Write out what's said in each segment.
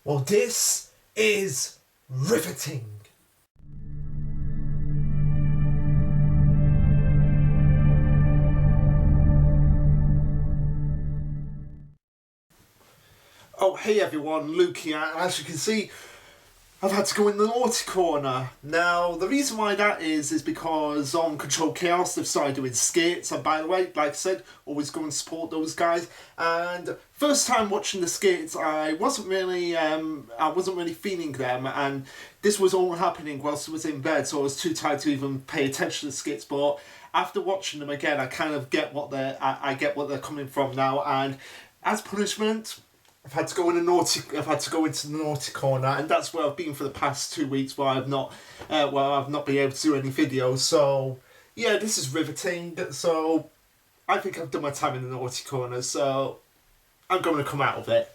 Well, this is riveting. Oh, hey everyone, Luke here, and as you can see, I've had to go in the naughty corner. Now, the reason why that is because on Control Chaos they've started doing skits, and by the way, like I said, always go and support those guys. And first time watching the skits, I wasn't really feeling them, and this was all happening whilst I was in bed, so I was too tired to even pay attention to the skits. But after watching them again, I kind of get what I get what they're coming from now, and as punishment, I've had to go into the naughty corner, and that's where I've been for the past 2 weeks, where I've not been able to do any videos. So yeah, this is riveting. So I think I've done my time in the naughty corner. So I'm going to come out of it.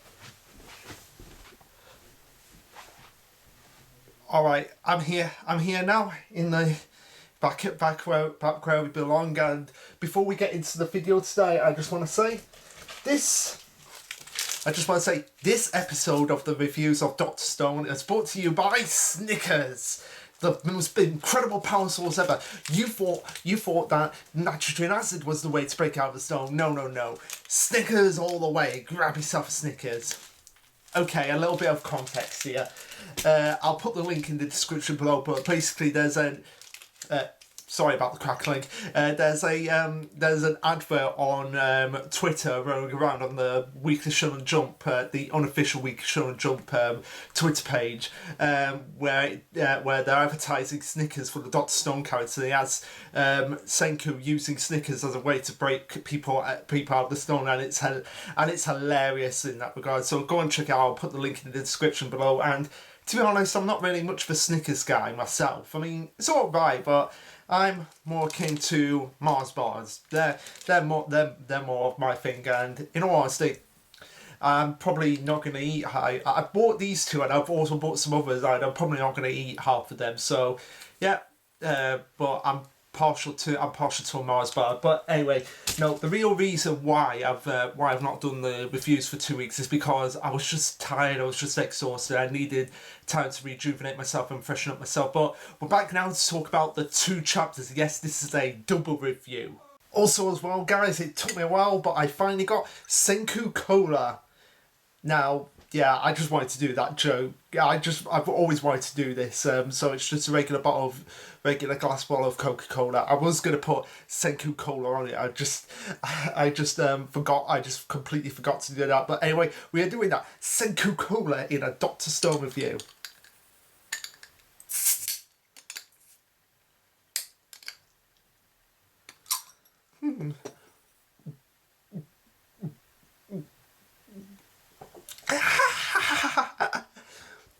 All right, I'm here. I'm here now in the back where we belong. And before we get into the video today, I just want to say this episode of the reviews of Dr. Stone is brought to you by Snickers, the most incredible power source ever. You thought that nitrogen acid was the way to break out of the stone. No. Snickers all the way. Grab yourself a Snickers. Okay, a little bit of context here. I'll put the link in the description below, but basically there's an... sorry about the crackling. There's an advert on Twitter rolling around on the Weekly Show and Jump, the unofficial Weekly Show and Jump Twitter page, where they're advertising Snickers for the Dr. Stone character. He has Senku using Snickers as a way to break people out of the stone, and it's hilarious in that regard. So go and check it out. I'll put the link in the description below. And to be honest, I'm not really much of a Snickers guy myself. I mean, it's alright, but I'm more akin to Mars bars. They're more of my thing, and in all honesty, I'm probably not going to eat. I bought these two, and I've also bought some others, and I'm probably not going to eat half of them. So yeah, but I'm partial to a Mars bar. But anyway, no, the real reason why I've not done the reviews for 2 weeks is because I was just tired. I was just exhausted. I needed time to rejuvenate myself and freshen up myself. But we're back now to talk about the 2 chapters. Yes, this is a double review. Also as well, guys, it took me a while, but I finally got Senku Cola. Now, yeah, I just wanted to do that joke. I've always wanted to do this. So it's just a regular glass bottle of Coca-Cola. I was gonna put Senku Cola on it. I just forgot. I just completely forgot to do that. But anyway, we are doing that Senku Cola in a Dr. Stone review.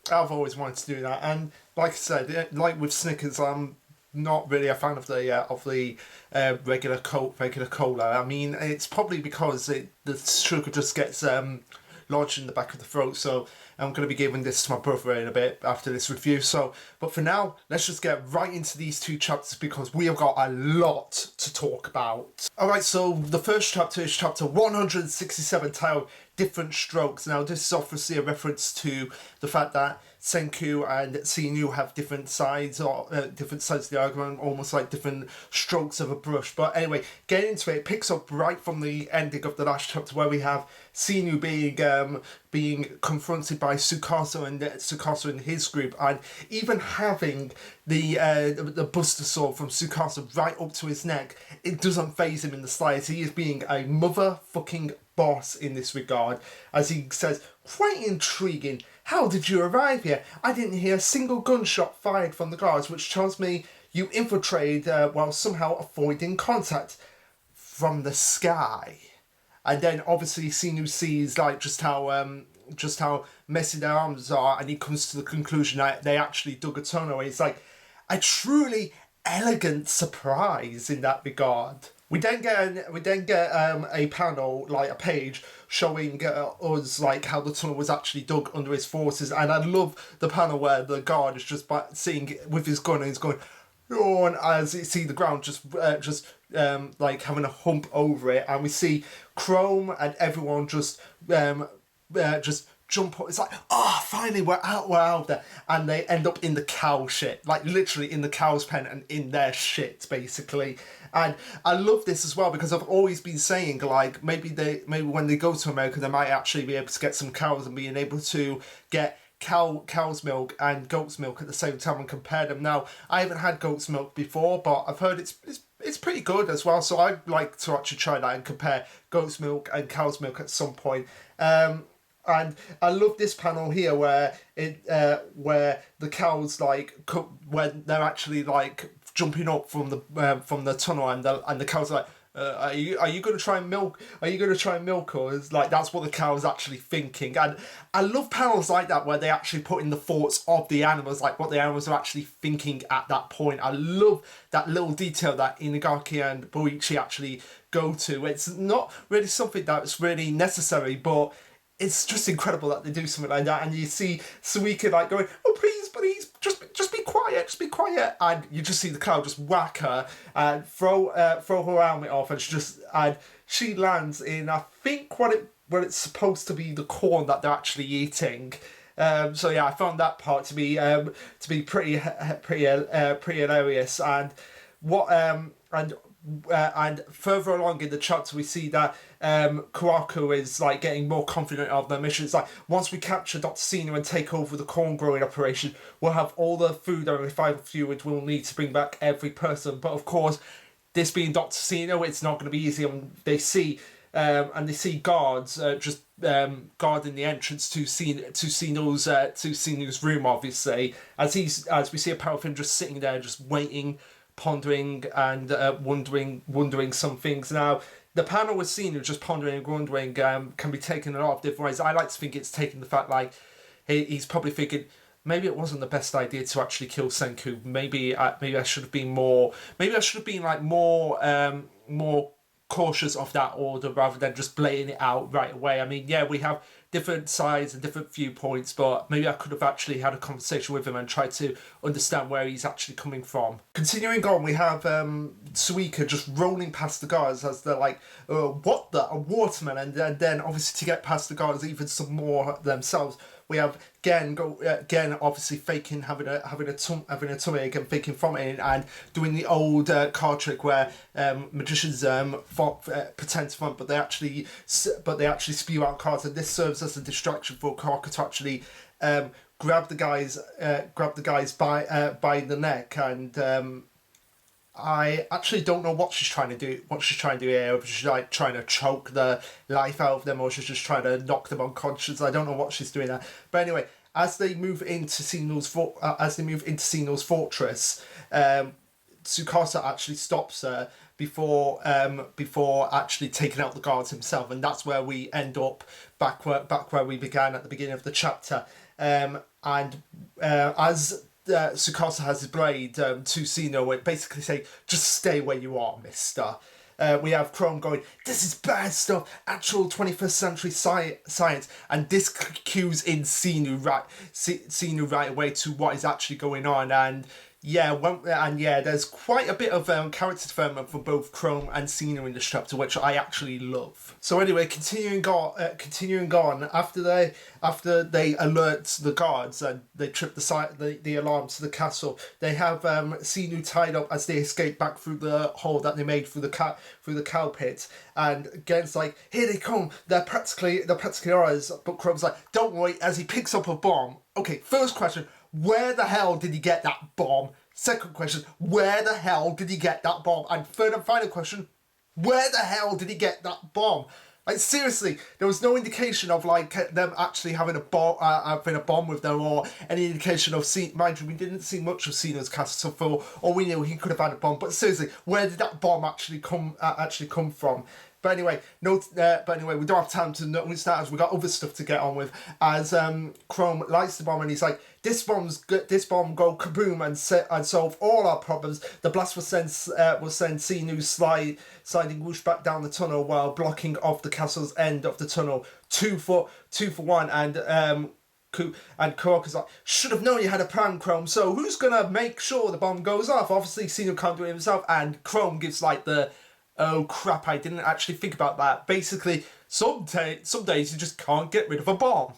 I've always wanted to do that, and like I said, like with Snickers, I'm not really a fan of the regular cola. I mean, it's probably because the sugar just gets lodged in the back of the throat. So I'm going to be giving this to my brother in a bit after this review. So, but for now, let's just get right into these 2 chapters because we have got a lot to talk about. Alright, so the first chapter is chapter 167, titled Different Strokes. Now, this is obviously a reference to the fact that Senku and Sinu have different sides of the argument, almost like different strokes of a brush. But anyway, getting into it, it picks up right from the ending of the last chapter, where we have Sinu being confronted by Tsukasa and his group, and even having the Buster Sword from Tsukasa right up to his neck. It doesn't faze him in the slightest. He is being a motherfucking boss in this regard, as he says, "Quite intriguing. How did you arrive here? I didn't hear a single gunshot fired from the guards, which tells me you infiltrated while somehow avoiding contact from the sky." And then obviously Sinu sees like just how messy their arms are, and he comes to the conclusion that they actually dug a tunnel. It's like a truly elegant surprise in that regard. We then get a panel, like a page, showing us like how the tunnel was actually dug under his forces, and I love the panel where the guard is just seeing with his gun and he's going, oh, and as you see the ground just like having a hump over it, and we see Chrome and everyone just jump up. It's like, oh, finally we're out there. And they end up in the cow shit, like literally in the cow's pen and in their shit, basically. And I love this as well because I've always been saying, like, maybe when they go to America, they might actually be able to get some cows and being able to get cow's milk and goat's milk at the same time and compare them. Now, I haven't had goat's milk before, but I've heard it's pretty good as well. So I'd like to actually try that and compare goat's milk and cow's milk at some point. And I love this panel here where the cows like when they're actually like jumping up from the tunnel and the cows are like, are you gonna try and milk? Are you gonna try and milk her? It's like that's what the cow's actually thinking. And I love panels like that where they actually put in the thoughts of the animals, like what the animals are actually thinking at that point. I love that little detail that Inagaki and Boichi actually go to. It's not really something that's really necessary, but it's just incredible that they do something like that. And you see Suika like going, oh please, just be quiet, and you just see the cow just whack her and throw her helmet off, and she lands in, I think, what it's supposed to be the corn that they're actually eating. So yeah, I found that part to be pretty hilarious. And and further along in the chapter, we see that Kuraku is like getting more confident of their mission. It's like, once we capture Dr. Sina and take over the corn growing operation, we'll have all the food and revival fluid we'll need to bring back every person. But of course, this being Dr. Sina, it's not going to be easy. And they see guards just guarding the entrance to Sina's room, obviously, as we see a pair of him just sitting there, just waiting, pondering and wondering some things. Now, the panel with Sinu just pondering and wondering can be taken in a lot of different ways. I like to think it's taking the fact like he's probably thinking, maybe it wasn't the best idea to actually kill Senku. Maybe I should have been more. Maybe I should have been like more cautious of that order rather than just blaying it out right away. I mean, yeah, we have different sides and different viewpoints, but maybe I could have actually had a conversation with him and tried to understand where he's actually coming from. Continuing on, we have Suika just rolling past the guards as they're like, what the, a watermelon? And then obviously to get past the guards, even some more themselves, we have Gen obviously faking having a tummy ache and faking vomiting and doing the old card trick where magicians pretend to vomit, but they actually spew out cards, and this serves as a distraction for Karaku to actually grab the guys by the neck. And I actually don't know what she's trying to do. Here, she's like trying to choke the life out of them, or she's just trying to knock them unconscious. I don't know what she's doing there. But anyway, as they move into Sino's fortress, Tsukasa actually stops her before actually taking out the guards himself, and that's where we end up back where we began at the beginning of the chapter. As Tsukasa has his blade to Sino, it basically say, just stay where you are, mister. We have Chrome going, this is bad stuff, actual 21st century science, and this cues in Sinu right away to what is actually going on. And there's quite a bit of character development for both Chrome and Cena in this chapter, which I actually love. So anyway, continuing on, after they alert the guards and they trip the alarms to the castle, they have Sinu tied up as they escape back through the hole that they made through the cow pit. And again, like, here they come, they're practically ours. But Chrome's like, don't worry, as he picks up a bomb. Okay, first question, where the hell did he get that bomb? Second question, where the hell did he get that bomb? And third and final question, where the hell did he get that bomb? Like, seriously, there was no indication of like them actually having a bomb with them, or any indication of mind you, we didn't see much of Cena's castle, so for all we knew, he could have had a bomb. But seriously, where did that bomb actually come from? But anyway, we don't have time to notice that, as we got other stuff to get on with. As Chrome lights the bomb and he's like, this bomb go kaboom and solve all our problems. The blast will send Sinu sliding whoosh back down the tunnel while blocking off the castle's end of the tunnel. Two for one. And Kuroka's like, should have known you had a plan, Chrome. So who's gonna make sure the bomb goes off? Obviously, Sinu can't do it himself, and Chrome gives like the, oh crap, I didn't actually think about that. Basically, some days you just can't get rid of a bomb.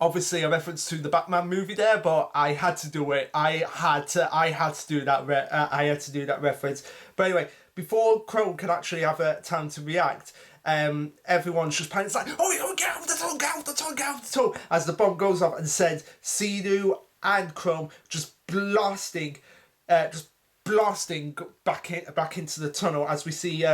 Obviously a reference to the Batman movie there, but I had to do it. I had to do that. I had to do that reference. But anyway, before Chrome can actually have a time to react, everyone's just panicking. It's like, oh, get out of the tunnel, get out of the tunnel, get out of the tunnel, as the bomb goes off and said, Xenu and Chrome just blasting back into the tunnel, as we see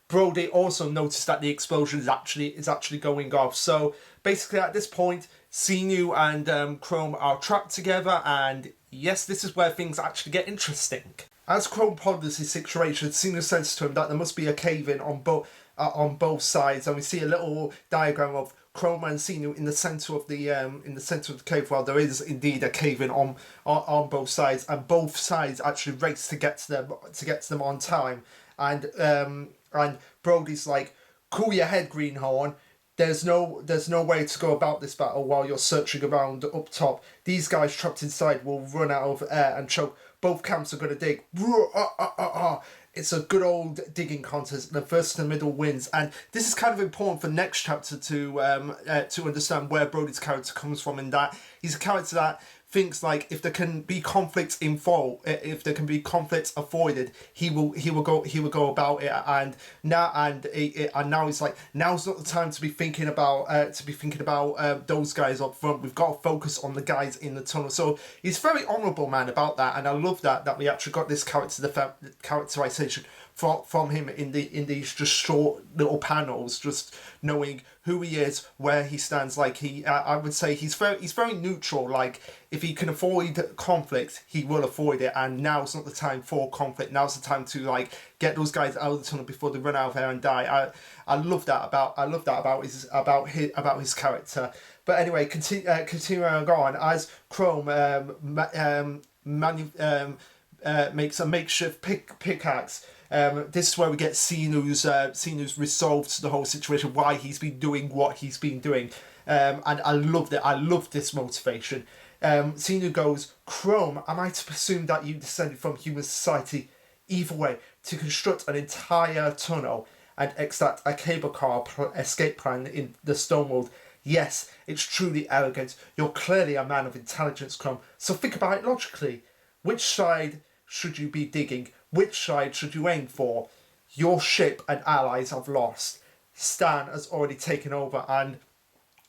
Brody also noticed that the explosion is actually going off. So basically at this point, Xenu and Chrome are trapped together, and yes, this is where things actually get interesting. As Chrome ponders his situation, Xenu says to him that there must be a cave-in on both sides, and we see a little diagram of Chrome and Xenu in the center of the cave. Well, there is indeed a cave-in on both sides, and both sides actually race to get to them on time. And Brody's like, "Cool your head, Greenhorn. There's no way to go about this battle while you're searching around up top. These guys trapped inside will run out of air and choke. Both camps are going to dig. It's a good old digging contest. The first to the middle wins." And this is kind of important for next chapter to understand where Brody's character comes from, in that he's a character that thinks like if there can be conflicts avoided, he will go about it. And now he's like, now's not the time to be thinking about those guys up front. We've got to focus on the guys in the tunnel. So he's very honourable man about that, and I love that we actually got this characterization from him in these just short little panels, just knowing who he is, where he stands. Like I would say he's very neutral. Like if he can avoid conflict, he will avoid it. And now's not the time for conflict. Now's the time to like get those guys out of the tunnel before they run out of air and die. I love that about his character. But anyway, continuing on, as Chrome makes a makeshift pickaxe. This is where we get Xenu's resolve to the whole situation, why he's been doing what he's been doing, and I loved it. I loved this motivation. Xenu goes, "Chrome, am I to presume that you descended from human society? Either way, to construct an entire tunnel and extract a cable car escape plan in the stone world? Yes, it's truly arrogant. You're clearly a man of intelligence, Chrome. So think about it logically. Which side should you be digging? Which side should you aim for? Your ship and allies have lost. Stan has already taken over." And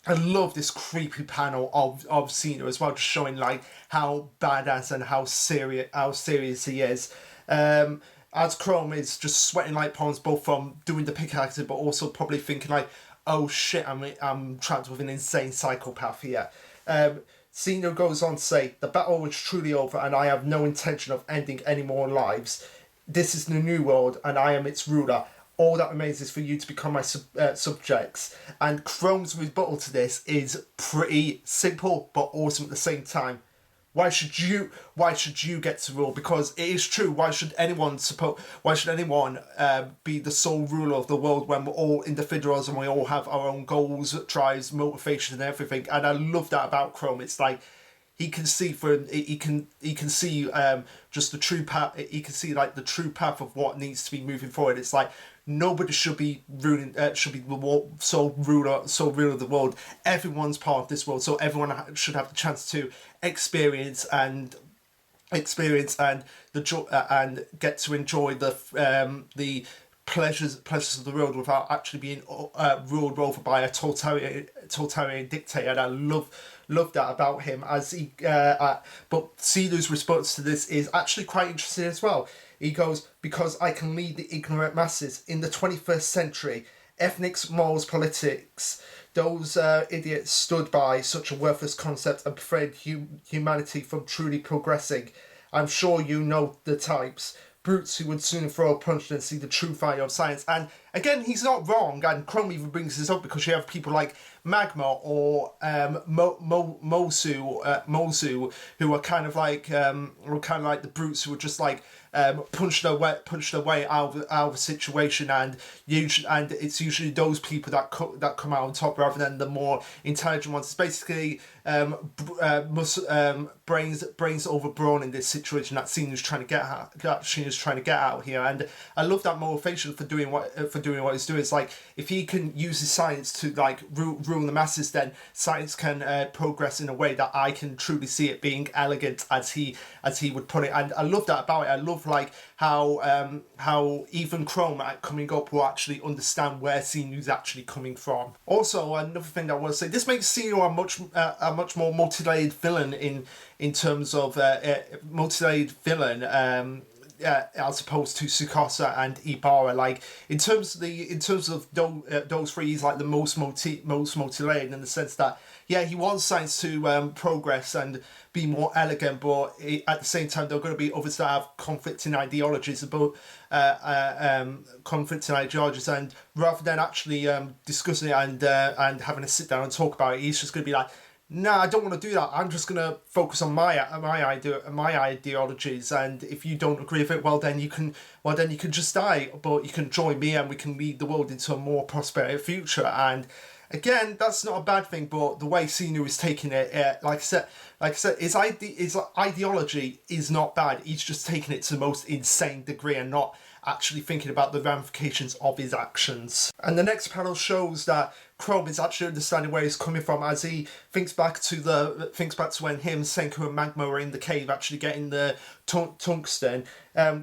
I love this creepy panel of Xenu as well, just showing like how badass and how serious he is. As Chrome is just sweating like palms, both from doing the pickaxe, but also probably thinking like, "Oh shit, I'm trapped with an insane psychopath here." Xenu goes on to say, "The battle is truly over, and I have no intention of ending any more lives. This is the new world, and I am its ruler. All that remains is for you to become my subjects." And Chrome's rebuttal to this is pretty simple, but awesome at the same time. Why should you get to rule? Because it is true. Why should anyone be the sole ruler of the world when we're all individuals and we all have our own goals, drives, motivations, and everything? And I love that about Chrome. It's like he can see just the true path. He can see like the true path of what needs to be moving forward. It's like nobody should be ruling. Should be the sole ruler of the world. Everyone's part of this world, so everyone should have the chance to experience and and get to enjoy the pleasures of the world without actually being ruled over by a totalitarian dictator. And I love that about him. But Xenu's response to this is actually quite interesting as well. He goes, "Because I can lead the ignorant masses in the 21st century. Ethnics, morals, politics. Those idiots stood by such a worthless concept and prevented humanity from truly progressing. I'm sure you know the types. Brutes who would sooner throw a punch than see the true value of science." And again, he's not wrong, and Chrome even brings this up because you have people like Magma or Mosu, who are kind of like the brutes who are just like punched their way out of a situation, and it's usually those people that come out on top rather than the more intelligent ones. It's basically brains overbrown in this situation that Xenu's trying to get out here, and I love that motivation for doing doing what he's doing. It's like, if he can use his science to like rule the masses, then science can progress in a way that I can truly see it being elegant, as he would put it. And I love that about it. I love like how even Chrome coming up will actually understand where Sinu's actually coming from. Also, another thing that I want to say, this makes Sinu a much more multi-layered villain in terms of multi-layered villain. As opposed to Tsukasa and Ibara, like in terms of those three, he's like the most multi-layered in the sense that, yeah, he wants science to progress and be more elegant, but at the same time there are going to be others that have conflicting ideologies about and rather than actually discussing it and having a sit down and talk about it, he's just going to be like, nah, I don't want to do that. I'm just going to focus on my ideologies, and if you don't agree with it, well then you can just die, but you can join me and we can lead the world into a more prosperous future. And again, that's not a bad thing, but the way Sinu is taking it, like I said, his ideology is not bad. He's just taking it to the most insane degree and not actually thinking about the ramifications of his actions. And the next panel shows that Chrome is actually understanding where he's coming from as he thinks back to when him, Senku and Magma were in the cave actually getting the tungsten.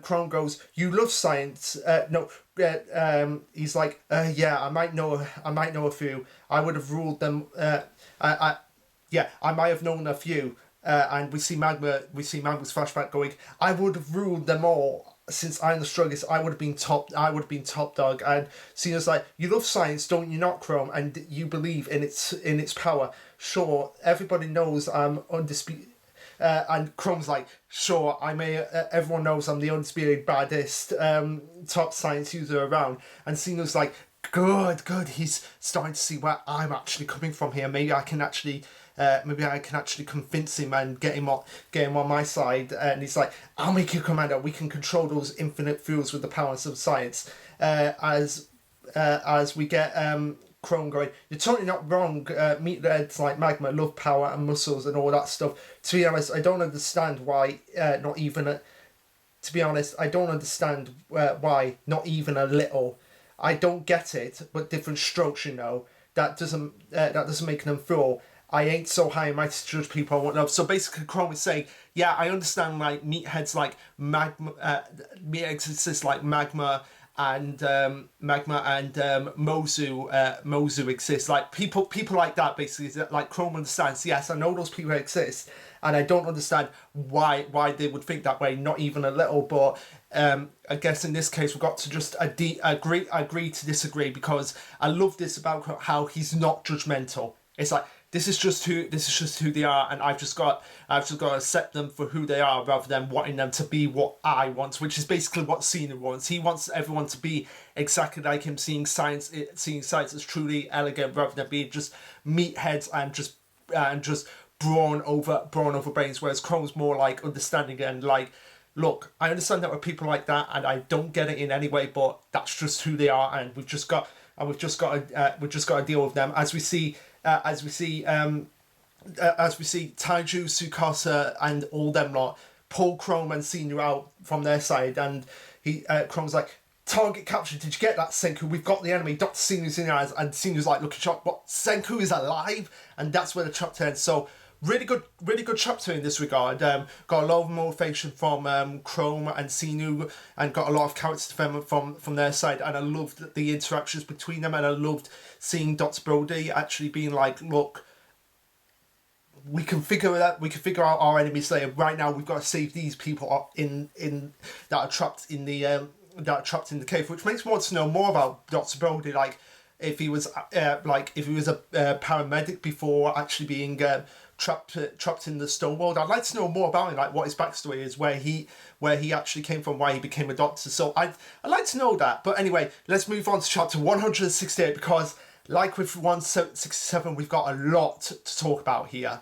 Chrome goes, "You love science." He's like, "Yeah, I might know a few. I would have ruled them. I might have known a few." And we see Magma's flashback going, "I would have ruled them all. Since I'm the strongest, I would have been top dog." And Cena's like, "You love science, don't you not, Chrome? And you believe in its power. Sure, everybody knows I'm undisputed." And Chrome's like, "Sure, everyone knows I'm the undisputed baddest top science user around." And Cena's like, Good. He's starting to see where I'm actually coming from here. Maybe I can actually convince him and get him on my side." And he's like, "I'll make you commander. We can control those infinite fuels with the powers of science." As we get Chrome going, "You're totally not wrong. Meatheads like Magma love power and muscles and all that stuff. To be honest, I don't understand why not even a little. I don't get it, but different strokes, you know. That doesn't make them fool. I ain't so high and mighty to judge people I won't love." So basically, Chrome is saying, yeah, I understand like meatheads like Magma, exist like Magma and Mozu exist. Like people like that basically. Like Chrome understands. Yes, I know those people exist, and I don't understand why they would think that way. Not even a little, but. I guess in this case we've got to just agree to disagree, because I love this about how he's not judgmental. It's like this is just who they are, and I've just got to accept them for who they are rather than wanting them to be what I want, which is basically what Cena wants. He wants everyone to be exactly like him, seeing science as truly elegant rather than being just meatheads and just brawn over brains. Whereas Chrome's more like understanding and like, look, I understand that with people like that, and I don't get it in any way, but that's just who they are, and we've just got to deal with them. As we see Taiju, Tsukasa, and all them lot pull Chrome and Sinu out from their side, and Chrome's like, "Target captured. Did you get that, Senku? We've got the enemy." Dr. Sinu's in your eyes, and Sinu's like looking shocked. "What? Senku is alive?" And that's where the chapter ends. So. Really good chapter in this regard. Got a lot of motivation from Chrome and Sinu, and got a lot of character development from their side. And I loved the interactions between them, and I loved seeing Dr. Brody actually being like, "Look, we can figure out our enemies later. Right now, we've got to save these people that are trapped in the cave," which makes me want to know more about Dr. Brody. Like, if he was a paramedic before actually being trapped in the stone world. I'd like to know more about him, like what his backstory is, where he actually came from, why he became a doctor. So I'd like to know that. But anyway, let's move on to chapter 168, because like with 167, we've got a lot to talk about here.